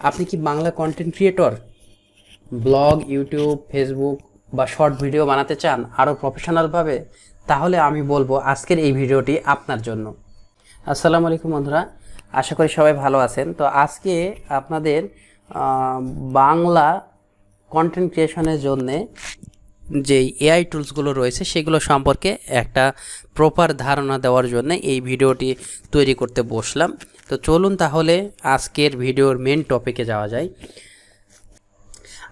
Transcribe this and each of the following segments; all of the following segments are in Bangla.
আপনি কি Bangla content creator? Blog, YouTube, Facebook বা শর্ট ভিডিও বানাতে চান আরও প্রফেশনালভাবে? তাহলে আমি বলবো আজকের এই ভিডিওটি আপনার জন্য। আসসালামু আলাইকুম বন্ধুরা, আশা করি সবাই ভালো আছেন। তো আজকে আপনাদের বাংলা কন্টেন্ট ক্রিয়েশনের জন্যে যেই এআই টুলসগুলো রয়েছে সেগুলো সম্পর্কে একটা প্রপার ধারণা দেওয়ার জন্য এই ভিডিওটি তৈরি করতে বসলাম। তো চলুন তাহলে আজকের ভিডিওর মেন টপিকে যাওয়া যায়।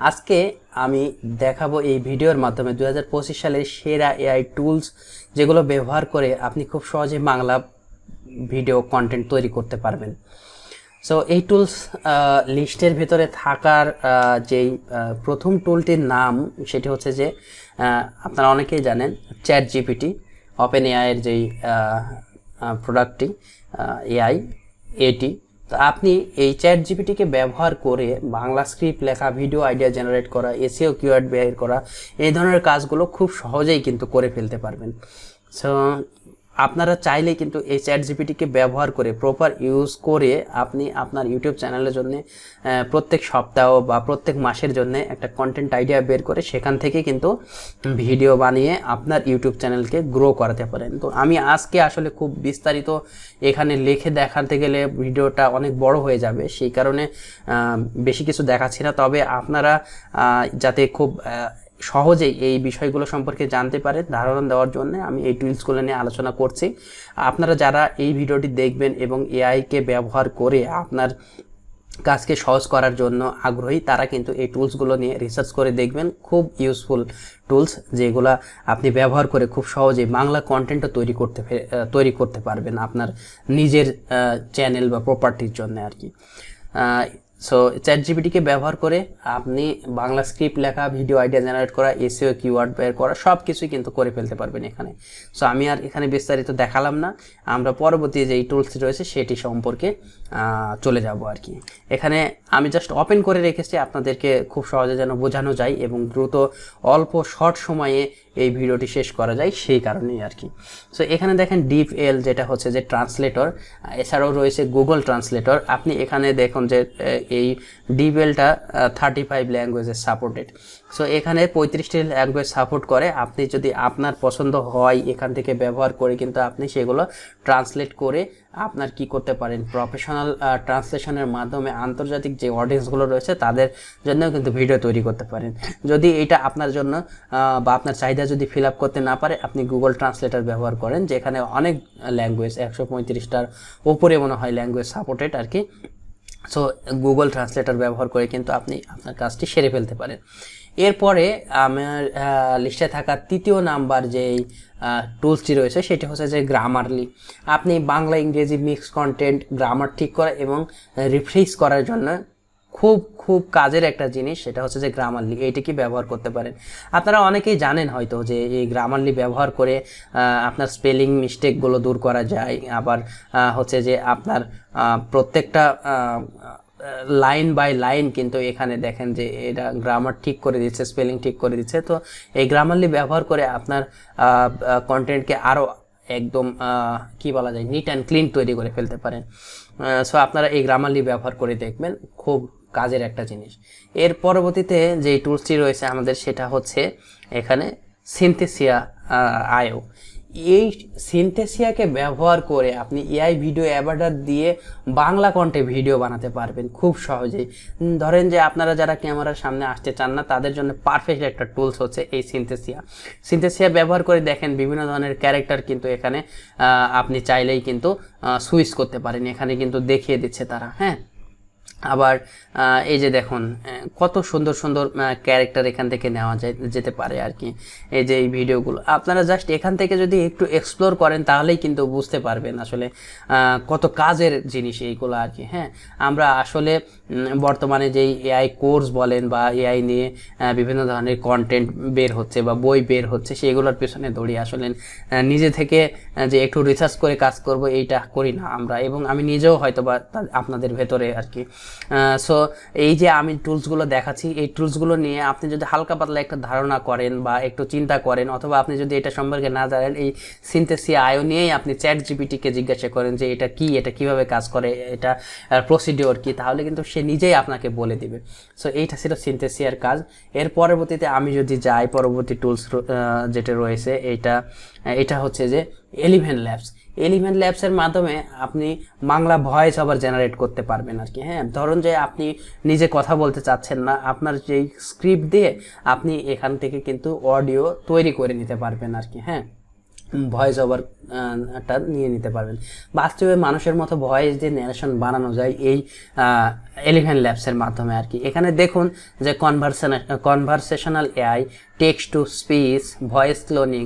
আজকে আমি দেখাবো এই ভিডিওর মাধ্যমে 2025 সালের সেরা এআই টুলস যেগুলো ব্যবহার করে আপনি খুব সহজে বাংলা ভিডিও কন্টেন্ট তৈরি করতে পারবেন। সো এই টুলস লিস্টের ভেতরে থাকার যেই প্রথম টুলটির নাম সেটি হচ্ছে যে আপনারা অনেকেই জানেন চ্যাট জিপিটি, ওপেন এআইয়ের যেই প্রোডাক্টটি এআই এটি। তো আপনি এই চ্যাট জিপিটিকে ব্যবহার করে বাংলা স্ক্রিপ্ট লেখা, ভিডিও আইডিয়া জেনারেট করা, এসইও কিওয়ার্ড বের করা, এই ধরনের কাজগুলো খুব সহজেই কিন্তু করে ফেলতে পারবেন। সো আপনারা চাইলেই কিন্তু এই চ্যাট জিপিটিকে ব্যবহার করে প্রপার ইউজ করে আপনি আপনার ইউটিউব চ্যানেলের জন্য প্রত্যেক সপ্তাহ বা প্রত্যেক মাসের জন্য একটা কন্টেন্ট আইডিয়া বের করে সেখান থেকে কিন্তু ভিডিও বানিয়ে আপনার ইউটিউব চ্যানেলকে গ্রো করাতে পারেন। তো আমি আজকে আসলে খুব বিস্তারিত এখানে লিখে দেখাতে গেলে ভিডিওটা অনেক বড় হয়ে যাবে, সেই কারণে বেশি কিছু দেখাচ্ছি না। তবে আপনারা যাতে খুব সহজেই এই বিষয়গুলো সম্পর্কে জানতে পারেন, ধারণা দেওয়ার জন্য আমি এই টুলসগুলো নিয়ে আলোচনা করছি। আপনারা যারা এই ভিডিওটি দেখবেন এবং এআইকে ব্যবহার করে আপনার কাজকে সহজ করার জন্য আগ্রহী, তারা কিন্তু এই টুলসগুলো নিয়ে রিসার্চ করে দেখবেন। খুব ইউজফুল টুলস, যেগুলো আপনি ব্যবহার করে খুব সহজেই বাংলা কন্টেন্টও তৈরি করতে পারবেন আপনার নিজের চ্যানেল বা প্রপার্টির জন্য আর কি। সো চ্যাট জিপিটিকে ব্যবহার করে আপনি বাংলা স্ক্রিপ্ট লেখা, ভিডিও আইডিয়া জেনারেট করা, এসইও কিওয়ার্ড বের করা সব কিছুই কিন্তু করে ফেলতে পারবেন এখানে। সো আমি আর এখানে বিস্তারিত দেখালাম না, আমরা পরবর্তী যে এই টুলসটি রয়েছে সেটি সম্পর্কে চলে যাব আর কি। এখানে আমি জাস্ট ওপেন করে রেখেছি আপনাদেরকে খুব সহজে যেন বোঝানো যায় এবং দ্রুত অল্প শর্ট সময়ে এই ভিডিওটি শেষ করা যায়, সেই কারণেই আর কি। সো এখানে দেখেন ডিপএল, যেটা হচ্ছে যে ট্রান্সলেটর, এছাড়াও রয়েছে গুগল ট্রান্সলেটর। আপনি এখানে দেখুন যে এই ডিপএলটা 35 ল্যাঙ্গুয়েজে সাপোর্টেড। সো এখানে 35টি ল্যাঙ্গুয়েজ সাপোর্ট করে। আপনি যদি আপনার পছন্দ হয় এখান থেকে ব্যবহার করে কিন্তু আপনি সেগুলো ট্রান্সলেট করে আপনার কি করতে পারেন, প্রফেশনাল ট্রান্সলেশনের মাধ্যমে আন্তর্জাতিক যে অডিয়েন্সগুলো রয়েছে তাদের জন্যও কিন্তু ভিডিও তৈরি করতে পারেন। যদি এটা আপনার জন্য বা আপনার চাহিদা যদি ফিল আপ করতে না পারে, আপনি গুগল ট্রান্সলেটর ব্যবহার করেন, যেখানে অনেক ল্যাঙ্গুয়েজ 135টার উপরে মনে হয় ল্যাঙ্গুয়েজ সাপোর্টেড আর কি। সো গুগল ট্রান্সলেটর ব্যবহার করে কিন্তু আপনি আপনার কাজটি সেরে ফেলতে পারেন। এরপরে আমার লিস্টে থাকা তৃতীয় নাম্বার যেই টুলসটি রয়েছে সেটি হচ্ছে যে গ্রামারলি। আপনি বাংলা ইংরেজি মিক্স কন্টেন্ট, গ্রামার ঠিক করা এবং রিফ্রেশ করার জন্য খুব কাজের একটা জিনিস, সেটা হচ্ছে যে গ্রামারলি। এইটিকে ব্যবহার করতে পারেন। আপনারা অনেকেই জানেন হয়তো যে এই গ্রামারলি ব্যবহার করে আপনার স্পেলিং মিস্টেকগুলো দূর করা যায়। আবার হচ্ছে যে আপনার প্রত্যেকটা লাইন বাই লাইন কিন্তু এখানে দেখেন যে এটা গ্রামার ঠিক করে দিচ্ছে, স্পেলিং ঠিক করে দিচ্ছে। তো এই গ্রামারলি ব্যবহার করে আপনার কন্টেন্টকে আরও একদম কি বলা যায়, নিট অ্যান্ড ক্লিন তৈরি করে ফেলতে পারেন। সো আপনারা এই গ্রামারলি ব্যবহার করে দেখবেন, খুব কাজের একটা জিনিস। এর পরবর্তীতে যে টুলসটি রয়েছে আমাদের সেটা হচ্ছে এখানে সিনথেসিয়া আইও। এই সিনথেসিয়াকে ব্যবহার করে আপনি এআই ভিডিও অ্যাভাটার দিয়ে বাংলা কন্টে ভিডিও বানাতে পারবেন খুব সহজেই। ধরেন যে আপনারা যারা ক্যামেরার সামনে আসতে চান না, তাদের জন্য পারফেক্ট একটা টুলস হচ্ছে এই সিনথেসিয়া ব্যবহার করে দেখেন বিভিন্ন ধরনের ক্যারেক্টার কিন্তু এখানে আপনি চাইলেই কিন্তু সুইচ করতে পারেন। এখানে কিন্তু দেখিয়ে দিচ্ছে তারা, হ্যাঁ। আবার এই যে দেখুন কত সুন্দর সুন্দর ক্যারেক্টার এখান থেকে নেওয়া যেতে পারে আর কি। এই যে এই ভিডিওগুলো আপনারা জাস্ট এখান থেকে যদি একটু এক্সপ্লোর করেন তাহলেই কিন্তু বুঝতে পারবেন আসলে কত কাজের জিনিস এইগুলো আর কি। হ্যাঁ, আমরা আসলে বর্তমানে যেই এআই কোর্স বলেন বা এআই নিয়ে বিভিন্ন ধরনের কন্টেন্ট বের হচ্ছে বা বই বের হচ্ছে, সেগুলোর পেছনে দৌড়ি আসলে নিজে থেকে যে একটু রিসার্চ করে কাজ করব এইটা করি না আমরা, এবং আমি নিজেও হয়তো বা আপনাদের ভেতরে আর কি। সো এই যে আমি টুলসগুলো দেখাচ্ছি, এই টুলসগুলো নিয়ে আপনি যদি হালকা পাতলা একটা ধারণা করেন বা একটু চিন্তা করেন, অথবা আপনি যদি এটা সম্পর্কে না জানেন, এই সিনথেসিয়া আইও নিয়েই আপনি চ্যাট জিপিটিকে জিজ্ঞাসা করেন যে এটা কি, এটা কিভাবে কাজ করে, এটা প্রসিডিওর কি, তাহলে কিন্তু সে নিজেই আপনাকে বলে দিবে। সো এইটা ছিল সিনথেসিয়ার কাজ। এর পরবর্তীতে আমি যদি যাই পরবর্তী টুলস যেটা রয়েছে, এটা হচ্ছে যে এলিভেন ল্যাবস। এলিভেন ল্যাবসের মাধ্যমে আপনি বাংলা ভয়েস ওভার জেনারেট করতে পারবেন আর কি। হ্যাঁ, ধরুন যে আপনি নিজে কথা বলতে চাচ্ছেন না, আপনার যেই স্ক্রিপ্ট দিয়ে আপনি এখান থেকে কিন্তু অডিও তৈরি করে নিতে পারবেন আর কি। হ্যাঁ, ভয়েস ওভারটা নিয়ে নিতে পারবেন। বাস্তবে মানুষের মতো ভয়েস দিয়ে ন্যারেশন বানানো যায় এই এলিভেন ল্যাবসের মাধ্যমে আর কি। এখানে দেখুন যে conversational AI, text to speech, voice cloning,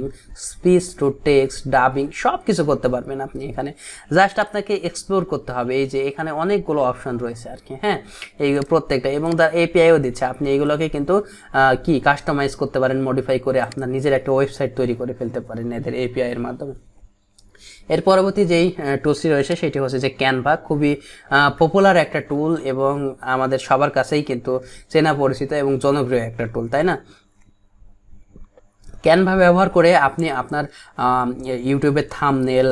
speech to text, dubbing, সব কিছু করতে পারবেন আপনি এখানে। জাস্ট আপনাকে এক্সপ্লোর করতে হবে। এই যে এখানে অনেকগুলো অপশন রয়েছে আর কি। হ্যাঁ, এই প্রত্যেকটা, এবং তার এপিআইও দিচ্ছে। আপনি এইগুলোকে কিন্তু কাস্টমাইজ করতে পারেন, মডিফাই করে আপনার নিজের একটা ওয়েবসাইট তৈরি করে ফেলতে পারেন এদের এপিআই এর মাধ্যমে। এর পরবর্তী যেই টুলসটি রয়েছে সেটি হচ্ছে যে ক্যানভা। খুবই পপুলার একটা টুল এবং আমাদের সবার কাছেই কিন্তু চেনা পরিচিত এবং জনপ্রিয় একটা টুল, তাই না? ক্যানভা ব্যবহার করে আপনি আপনার ইউটিউবের থাম্বনেল,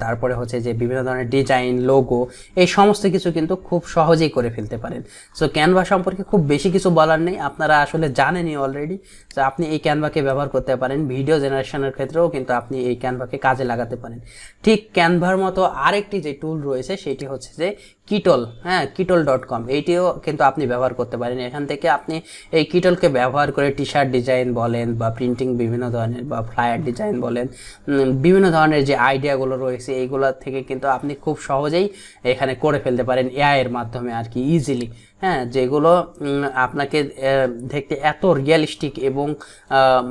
তারপরে হচ্ছে যে বিভিন্ন ধরনের ডিজাইন, লোগো, এই সমস্ত কিছু কিন্তু খুব সহজেই করে ফেলতে পারেন। সো ক্যানভা সম্পর্কে খুব বেশি কিছু বলার নেই, আপনারা আসলে জানেনই অলরেডি। তো আপনি এই ক্যানভাকে ব্যবহার করতে পারেন ভিডিও জেনারেশনের ক্ষেত্রেও, কিন্তু আপনি এই ক্যানভাকে কাজে লাগাতে পারেন। ঠিক ক্যানভার মতো আরেকটি যে টুল রয়েছে সেটি হচ্ছে যে কিটল। হ্যাঁ, কিটল.com, এইটিও কিন্তু আপনি ব্যবহার করতে পারেন। এখান থেকে আপনি এই কিটলকে ব্যবহার করে টি শার্ট ডিজাইন বলেন বা প্রিন্টিং বিভিন্ন ধরনের বা ফ্লায়ার ডিজাইন বলেন, বিভিন্ন ধরনের যে আইডিয়াগুলো রয়েছে এইগুলো থেকে কিন্তু আপনি খুব সহজেই এখানে করে ফেলতে পারেন এআই এর মাধ্যমে আর কি, ইজিলি। হ্যাঁ, যেগুলো আপনাকে দেখতে এত রিয়েলিস্টিক এবং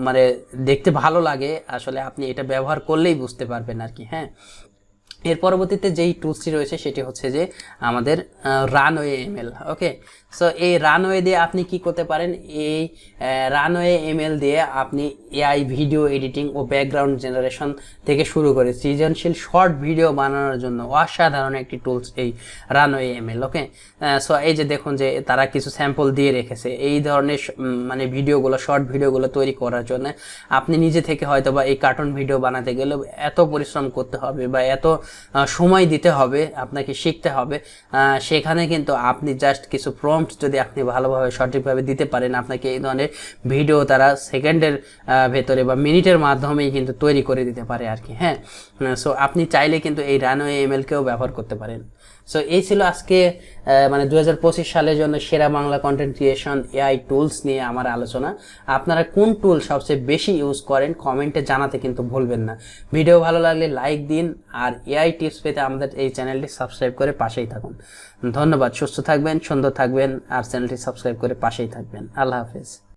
মানে দেখতে ভালো লাগে, আসলে আপনি এটা ব্যবহার করলেই বুঝতে পারবেন আর কি। হ্যাঁ, এর পরবর্তীতে যেই টুলসটি রয়েছে সেটি হচ্ছে যে আমাদের রানওয়ে এমএল। ওকে, সো এই রানওয়ে দিয়ে আপনি কি করতে পারেন, এই রানওয়ে এমএল দিয়ে আপনি এআই ভিডিও এডিটিং ও ব্যাকগ্রাউন্ড জেনারেশন থেকে শুরু করে সৃজনশীল শর্ট ভিডিও বানানোর জন্য অসাধারণ একটি টুলস এই রানওয়ে এমএল। ওকে, সো এই যে দেখুন যে তারা কিছু স্যাম্পল দিয়ে রেখেছে এই ধরনের মানে ভিডিওগুলো, শর্ট ভিডিওগুলো তৈরি করার জন্য। আপনি নিজে থেকে হয়তো বা এই কার্টুন ভিডিও বানাতে গেলে এত পরিশ্রম করতে হবে বা এত সময় দিতে হবে, আপনাকে শিখতে হবে। সেখানে কিন্তু আপনি জাস্ট কিছু প্রম্পট যদি আপনি ভালোভাবে সঠিকভাবে দিতে পারেন, আপনাকে এই ধরনের ভিডিও তারা সেকেন্ডের ভেতরে বা মিনিটের মাধ্যমেই কিন্তু তৈরি করে দিতে পারে আর কি। হ্যাঁ, সো আপনি চাইলে কিন্তু এই রানওয়ে এমএলকেও ব্যবহার করতে পারেন। সো এই ছিল আজকে মানে 2025 সালের জন্য সেরা Bangla content creation AI tools নিয়ে আমার আলোচনা। আপনারা কোন টুল সবচেয়ে বেশি ইউজ করেন কমেন্টে জানাতে কিন্তু ভুলবেন না। ভিডিও ভালো লাগলে লাইক দিন, আর এআই টিপস পেতে আমাদের এই চ্যানেলটি সাবস্ক্রাইব করে পাশেই থাকুন। ধন্যবাদ। সুস্থ থাকবেন, সুন্দর থাকবেন, আর চ্যানেলটি সাবস্ক্রাইব করে পাশেই থাকবেন। আল্লাহ হাফেজ।